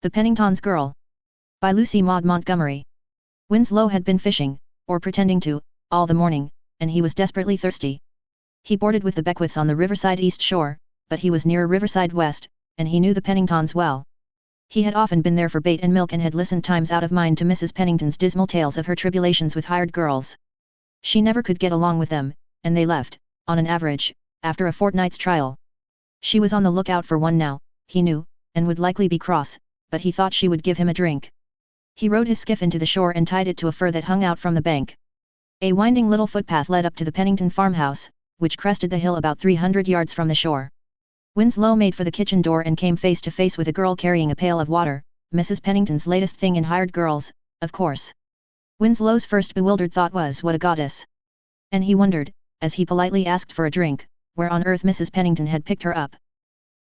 The Penningtons Girl. By Lucy Maud Montgomery. Winslow had been fishing, or pretending to, all the morning, and he was desperately thirsty. He boarded with the Beckwiths on the Riverside East Shore, but he was near Riverside West, and he knew the Penningtons well. He had often been there for bait and milk and had listened times out of mind to Mrs. Pennington's dismal tales of her tribulations with hired girls. She never could get along with them, and they left, on an average, after a fortnight's trial. She was on the lookout for one now, he knew, and would likely be cross, but he thought she would give him a drink. He rowed his skiff into the shore and tied it to a fir that hung out from the bank. A winding little footpath led up to the Pennington farmhouse, which crested the hill about 300 yards from the shore. Winslow made for the kitchen door and came face to face with a girl carrying a pail of water, Mrs. Pennington's latest thing in hired girls, of course. Winslow's first bewildered thought was, what a goddess! And he wondered, as he politely asked for a drink, where on earth Mrs. Pennington had picked her up.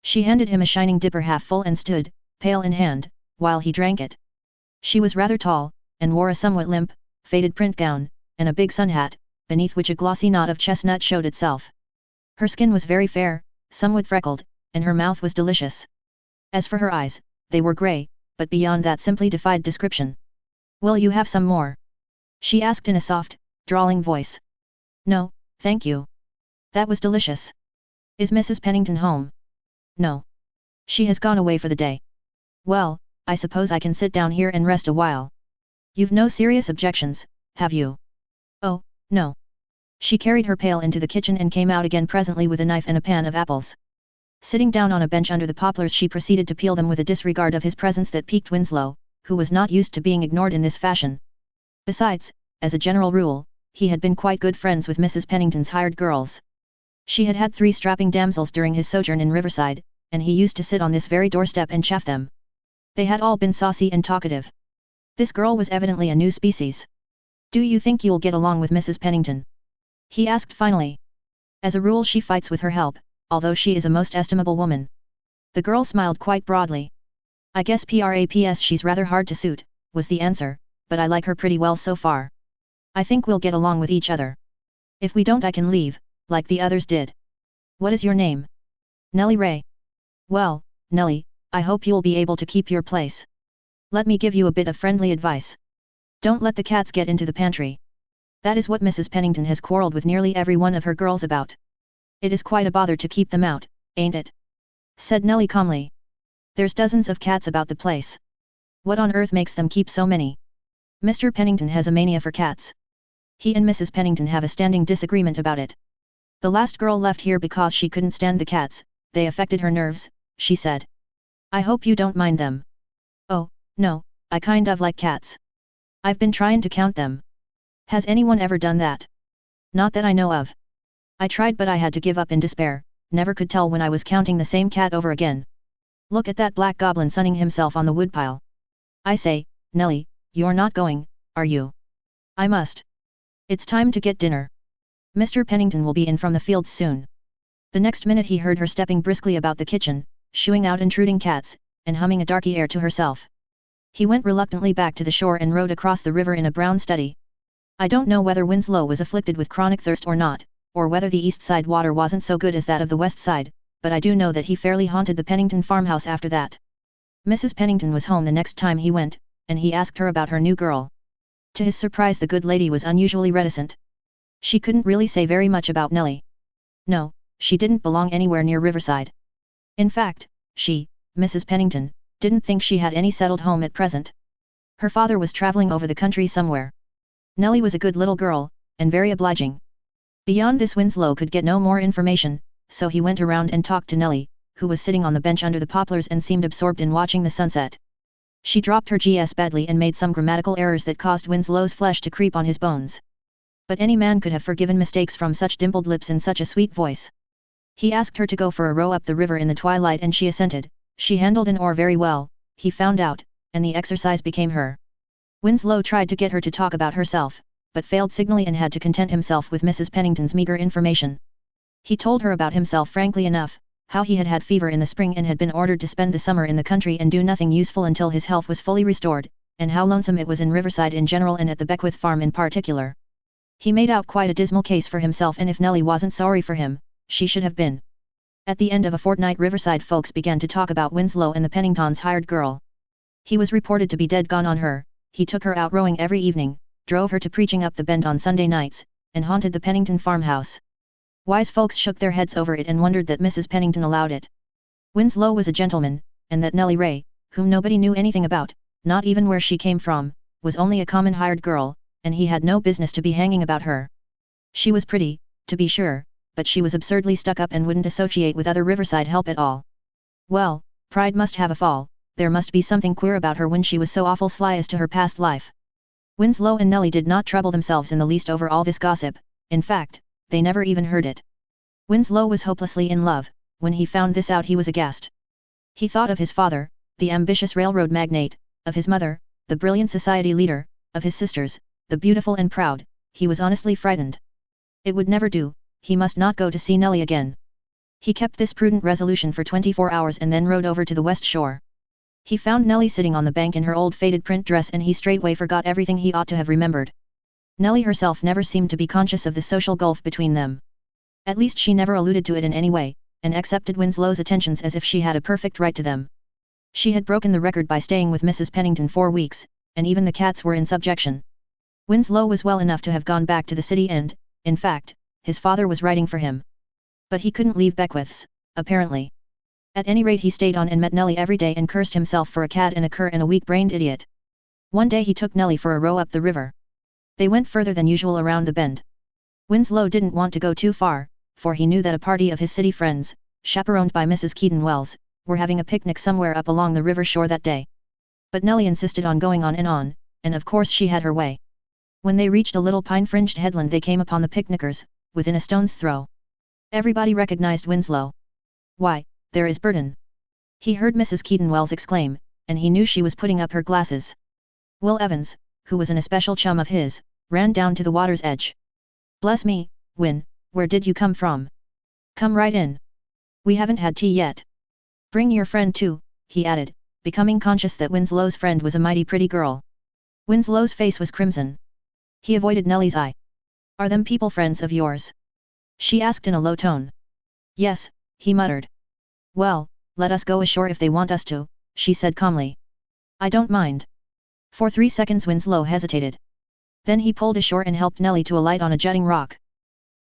She handed him a shining dipper half full and stood, pail in hand, while he drank it. She was rather tall, and wore a somewhat limp, faded print gown, and a big sun hat, beneath which a glossy knot of chestnut showed itself. Her skin was very fair, somewhat freckled, and her mouth was delicious. As for her eyes, they were grey, but beyond that simply defied description. "Will you have some more?" she asked in a soft, drawling voice. "No, thank you. That was delicious. Is Mrs. Pennington home?" "No. She has gone away for the day." "Well, I suppose I can sit down here and rest a while. You've no serious objections, have you?" "Oh, no." She carried her pail into the kitchen and came out again presently with a knife and a pan of apples. Sitting down on a bench under the poplars, she proceeded to peel them with a disregard of his presence that piqued Winslow, who was not used to being ignored in this fashion. Besides, as a general rule, he had been quite good friends with Mrs. Pennington's hired girls. She had had 3 strapping damsels during his sojourn in Riverside, and he used to sit on this very doorstep and chaff them. They had all been saucy and talkative. This girl was evidently a new species. "Do you think you'll get along with Mrs. Pennington?" he asked finally. "As a rule she fights with her help, although she is a most estimable woman." The girl smiled quite broadly. "I guess perhaps she's rather hard to suit," was the answer, "but I like her pretty well so far. I think we'll get along with each other. If we don't I can leave, like the others did." "What is your name?" "Nellie Ray." "Well, Nellie, I hope you'll be able to keep your place. Let me give you a bit of friendly advice. Don't let the cats get into the pantry. That is what Mrs. Pennington has quarreled with nearly every one of her girls about. It is quite a bother to keep them out, ain't it?" said Nellie calmly. "There's dozens of cats about the place. What on earth makes them keep so many?" "Mr. Pennington has a mania for cats. He and Mrs. Pennington have a standing disagreement about it. The last girl left here because she couldn't stand the cats, they affected her nerves, she said. I hope you don't mind them." "Oh, no, I kind of like cats. I've been trying to count them." "Has anyone ever done that?" "Not that I know of. I tried but I had to give up in despair, never could tell when I was counting the same cat over again. Look at that black goblin sunning himself on the woodpile. I say, Nellie, you're not going, are you?" "I must. It's time to get dinner. Mr. Pennington will be in from the fields soon." The next minute he heard her stepping briskly about the kitchen, shooing out intruding cats, and humming a darky air to herself. He went reluctantly back to the shore and rowed across the river in a brown study. I don't know whether Winslow was afflicted with chronic thirst or not, or whether the east side water wasn't so good as that of the west side, but I do know that he fairly haunted the Pennington farmhouse after that. Mrs. Pennington was home the next time he went, and he asked her about her new girl. To his surprise the good lady was unusually reticent. She couldn't really say very much about Nellie. No, she didn't belong anywhere near Riverside. In fact, she, Mrs. Pennington, didn't think she had any settled home at present. Her father was traveling over the country somewhere. Nellie was a good little girl, and very obliging. Beyond this Winslow could get no more information, so he went around and talked to Nellie, who was sitting on the bench under the poplars and seemed absorbed in watching the sunset. She dropped her Gs badly and made some grammatical errors that caused Winslow's flesh to creep on his bones. But any man could have forgiven mistakes from such dimpled lips and such a sweet voice. He asked her to go for a row up the river in the twilight and she assented. She handled an oar very well, he found out, and the exercise became her. Winslow tried to get her to talk about herself, but failed signally and had to content himself with Mrs. Pennington's meager information. He told her about himself frankly enough, how he had had fever in the spring and had been ordered to spend the summer in the country and do nothing useful until his health was fully restored, and how lonesome it was in Riverside in general and at the Beckwith farm in particular. He made out quite a dismal case for himself, and if Nellie wasn't sorry for him, she should have been. At the end of a fortnight Riverside folks began to talk about Winslow and the Penningtons' hired girl. He was reported to be dead gone on her. He took her out rowing every evening, drove her to preaching up the bend on Sunday nights, and haunted the Pennington farmhouse. Wise folks shook their heads over it and wondered that Mrs. Pennington allowed it. Winslow was a gentleman, and that Nellie Ray, whom nobody knew anything about, not even where she came from, was only a common hired girl, and he had no business to be hanging about her. She was pretty, to be sure, but she was absurdly stuck up and wouldn't associate with other Riverside help at all. Well, pride must have a fall, there must be something queer about her when she was so awful sly as to her past life. Winslow and Nellie did not trouble themselves in the least over all this gossip, in fact, they never even heard it. Winslow was hopelessly in love. When he found this out he was aghast. He thought of his father, the ambitious railroad magnate, of his mother, the brilliant society leader, of his sisters, the beautiful and proud. He was honestly frightened. It would never do, he must not go to see Nellie again. He kept this prudent resolution for 24 hours and then rode over to the west shore. He found Nellie sitting on the bank in her old faded print dress and he straightway forgot everything he ought to have remembered. Nellie herself never seemed to be conscious of the social gulf between them. At least she never alluded to it in any way, and accepted Winslow's attentions as if she had a perfect right to them. She had broken the record by staying with Mrs. Pennington 4 weeks, and even the cats were in subjection. Winslow was well enough to have gone back to the city and, in fact, his father was writing for him. But he couldn't leave Beckwith's, apparently. At any rate he stayed on and met Nellie every day and cursed himself for a cad and a cur and a weak-brained idiot. One day he took Nellie for a row up the river. They went further than usual around the bend. Winslow didn't want to go too far, for he knew that a party of his city friends, chaperoned by Mrs. Keaton Wells, were having a picnic somewhere up along the river shore that day. But Nellie insisted on going on, and of course she had her way. When they reached a little pine-fringed headland they came upon the picnickers, within a stone's throw. Everybody recognized Winslow. "Why, there is Burton!" he heard Mrs. Keaton Wells exclaim, and he knew she was putting up her glasses. Will Evans, who was an especial chum of his, ran down to the water's edge. "Bless me, Win, where did you come from? Come right in. We haven't had tea yet. Bring your friend too," he added, becoming conscious that Winslow's friend was a mighty pretty girl. Winslow's face was crimson. He avoided Nellie's eye. "Are them people friends of yours?" she asked in a low tone. "Yes," he muttered. "Well, let us go ashore if they want us to," she said calmly. "I don't mind." For 3 seconds Winslow hesitated. Then he pulled ashore and helped Nellie to alight on a jutting rock.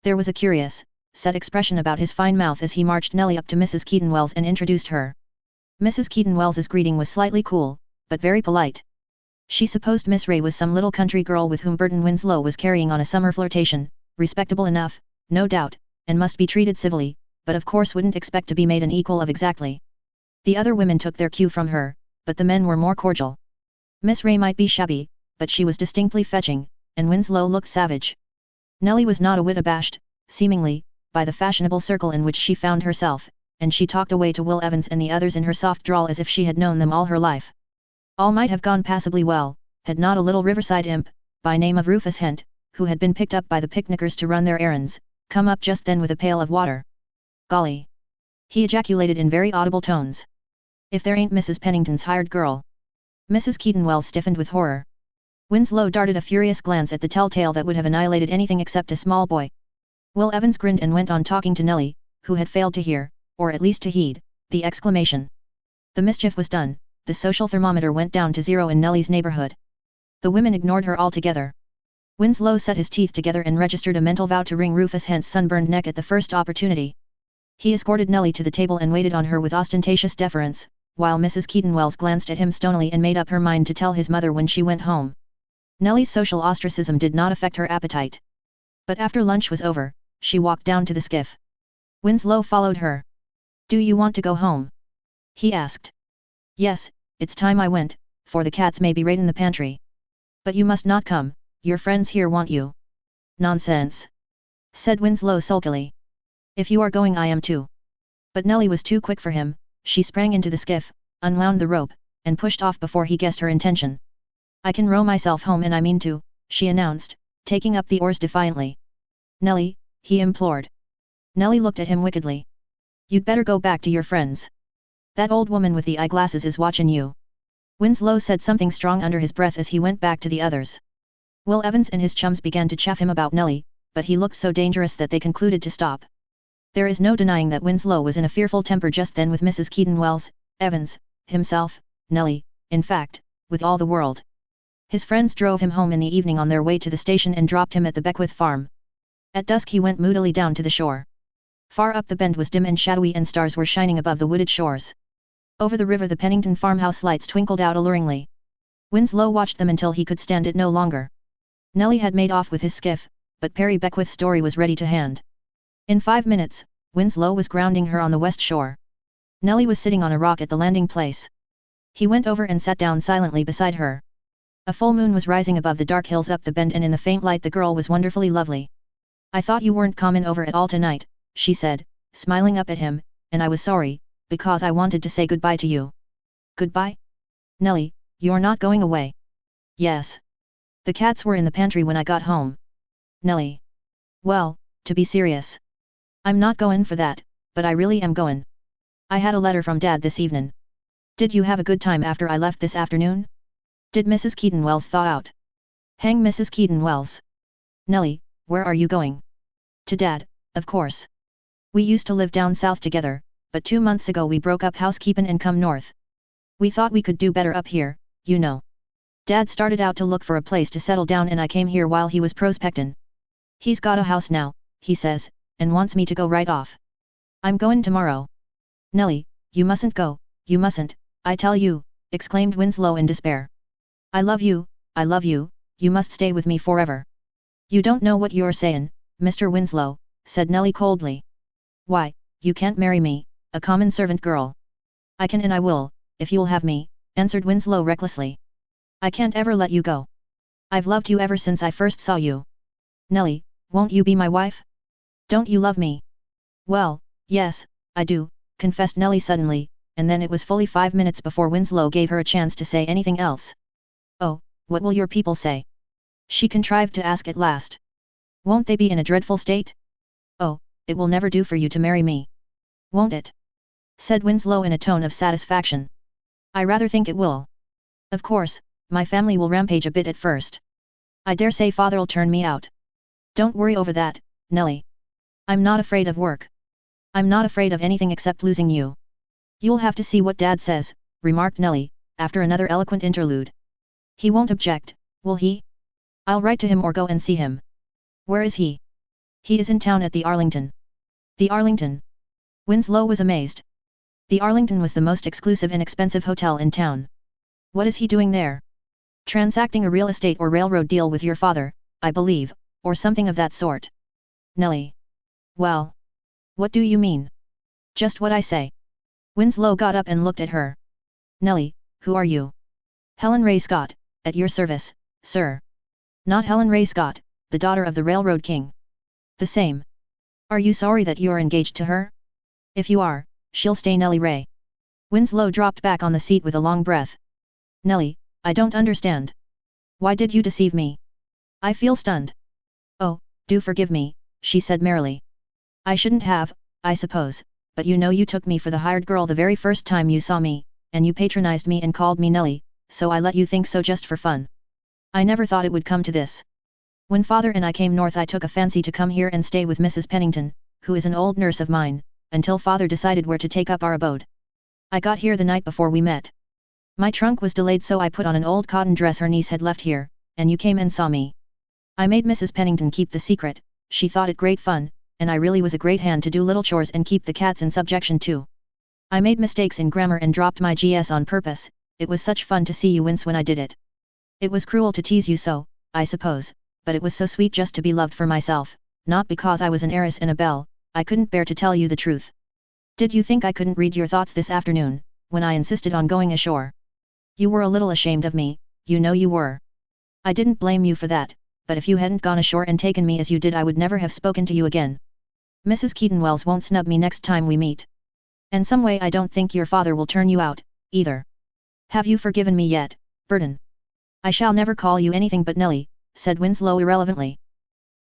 There was a curious, set expression about his fine mouth as he marched Nellie up to Mrs. Keaton Wells and introduced her. Mrs. Keaton Wells's greeting was slightly cool, but very polite. She supposed Miss Ray was some little country girl with whom Burton Winslow was carrying on a summer flirtation, respectable enough, no doubt, and must be treated civilly, but of course wouldn't expect to be made an equal of exactly. The other women took their cue from her, but the men were more cordial. Miss Ray might be shabby, but she was distinctly fetching, and Winslow looked savage. Nellie was not a whit abashed, seemingly, by the fashionable circle in which she found herself, and she talked away to Will Evans and the others in her soft drawl as if she had known them all her life. All might have gone passably well, had not a little riverside imp, by name of Rufus Hent, who had been picked up by the picnickers to run their errands, come up just then with a pail of water. "Golly!" he ejaculated in very audible tones. "If there ain't Mrs. Pennington's hired girl!" Mrs. Keaton Wells stiffened with horror. Winslow darted a furious glance at the telltale that would have annihilated anything except a small boy. Will Evans grinned and went on talking to Nellie, who had failed to hear, or at least to heed, the exclamation. The mischief was done, the social thermometer went down to 0 in Nellie's neighborhood. The women ignored her altogether. Winslow set his teeth together and registered a mental vow to wring Rufus Hent's sunburned neck at the first opportunity. He escorted Nellie to the table and waited on her with ostentatious deference, while Mrs. Keaton Wells glanced at him stonily and made up her mind to tell his mother when she went home. Nellie's social ostracism did not affect her appetite. But after lunch was over, she walked down to the skiff. Winslow followed her. "Do you want to go home?" he asked. "Yes, it's time I went, for the cats may be right in the pantry. But you must not come, your friends here want you." "Nonsense!" said Winslow sulkily. "If you are going I am too." But Nellie was too quick for him. She sprang into the skiff, unwound the rope, and pushed off before he guessed her intention. "I can row myself home and I mean to," she announced, taking up the oars defiantly. "Nellie," he implored. Nellie looked at him wickedly. "You'd better go back to your friends. That old woman with the eyeglasses is watching you." Winslow said something strong under his breath as he went back to the others. Will Evans and his chums began to chaff him about Nellie, but he looked so dangerous that they concluded to stop. There is no denying that Winslow was in a fearful temper just then with Mrs. Keaton Wells, Evans, himself, Nellie, in fact, with all the world. His friends drove him home in the evening on their way to the station and dropped him at the Beckwith farm. At dusk he went moodily down to the shore. Far up the bend was dim and shadowy and stars were shining above the wooded shores. Over the river the Pennington farmhouse lights twinkled out alluringly. Winslow watched them until he could stand it no longer. Nellie had made off with his skiff, but Perry Beckwith's dory was ready to hand. In 5 minutes, Winslow was grounding her on the west shore. Nellie was sitting on a rock at the landing place. He went over and sat down silently beside her. A full moon was rising above the dark hills up the bend and in the faint light the girl was wonderfully lovely. "I thought you weren't coming over at all tonight," she said, smiling up at him, "and I was sorry, because I wanted to say goodbye to you." "Goodbye? Nellie, you're not going away?" "Yes. The cats were in the pantry when I got home." "Nellie. Well, to be serious. I'm not going for that, but I really am going. I had a letter from Dad this evening. Did you have a good time after I left this afternoon? Did Mrs. Keaton Wells thaw out?" "Hang Mrs. Keaton Wells. Nellie, where are you going?" "To Dad, of course. We used to live down south together, but 2 months ago we broke up housekeeping and come north. We thought we could do better up here, you know. Dad started out to look for a place to settle down and I came here while he was prospecting. He's got a house now, he says, and wants me to go right off. I'm going tomorrow." "Nellie, you mustn't go, you mustn't, I tell you," exclaimed Winslow in despair. I love you, you must stay with me forever." "You don't know what you're saying, Mr. Winslow," said Nellie coldly. "Why, you can't marry me, a common servant girl." "I can and I will, if you'll have me," answered Winslow recklessly. "I can't ever let you go. I've loved you ever since I first saw you. Nellie, won't you be my wife? Don't you love me?" "Well, yes, I do," confessed Nellie suddenly, and then it was fully 5 minutes before Winslow gave her a chance to say anything else. "Oh, what will your people say?" she contrived to ask at last. "Won't they be in a dreadful state? Oh, it will never do for you to marry me. Won't it?" said Winslow in a tone of satisfaction. "I rather think it will. Of course, my family will rampage a bit at first. I dare say father'll turn me out. Don't worry over that, Nellie. I'm not afraid of work. I'm not afraid of anything except losing you." "You'll have to see what Dad says," remarked Nellie, after another eloquent interlude. "He won't object, will he? I'll write to him or go and see him." "Where is he?" "He is in town at the Arlington." "The Arlington?" Winslow was amazed. The Arlington was the most exclusive and expensive hotel in town. "What is he doing there?" "Transacting a real estate or railroad deal with your father, I believe, or something of that sort." "Nellie. Well. What do you mean?" "Just what I say." Winslow got up and looked at her. "Nellie, who are you?" "Helen Ray Scott, at your service, sir." "Not Helen Ray Scott, the daughter of the railroad king." "The same." "Are you sorry that you're engaged to her?" "If you are, she'll stay Nellie Ray." Winslow dropped back on the seat with a long breath. "Nellie, I don't understand. Why did you deceive me?" "I feel stunned." "Oh, do forgive me," she said merrily. "I shouldn't have, I suppose, but you know you took me for the hired girl the very first time you saw me, and you patronized me and called me Nellie, so I let you think so just for fun. I never thought it would come to this. When father and I came north I took a fancy to come here and stay with Mrs. Pennington, who is an old nurse of mine, until father decided where to take up our abode. I got here the night before we met. My trunk was delayed so I put on an old cotton dress her niece had left here, and you came and saw me. I made Mrs. Pennington keep the secret, she thought it great fun, and I really was a great hand to do little chores and keep the cats in subjection too. I made mistakes in grammar and dropped my GS on purpose, it was such fun to see you wince when I did it. It was cruel to tease you so, I suppose, but it was so sweet just to be loved for myself, not because I was an heiress and a belle, I couldn't bear to tell you the truth. Did you think I couldn't read your thoughts this afternoon, when I insisted on going ashore? You were a little ashamed of me, you know you were. I didn't blame you for that, but if you hadn't gone ashore and taken me as you did I would never have spoken to you again. Mrs. Keaton Wells won't snub me next time we meet. And some way I don't think your father will turn you out, either. Have you forgiven me yet, Burton?" "I shall never call you anything but Nellie," said Winslow irrelevantly.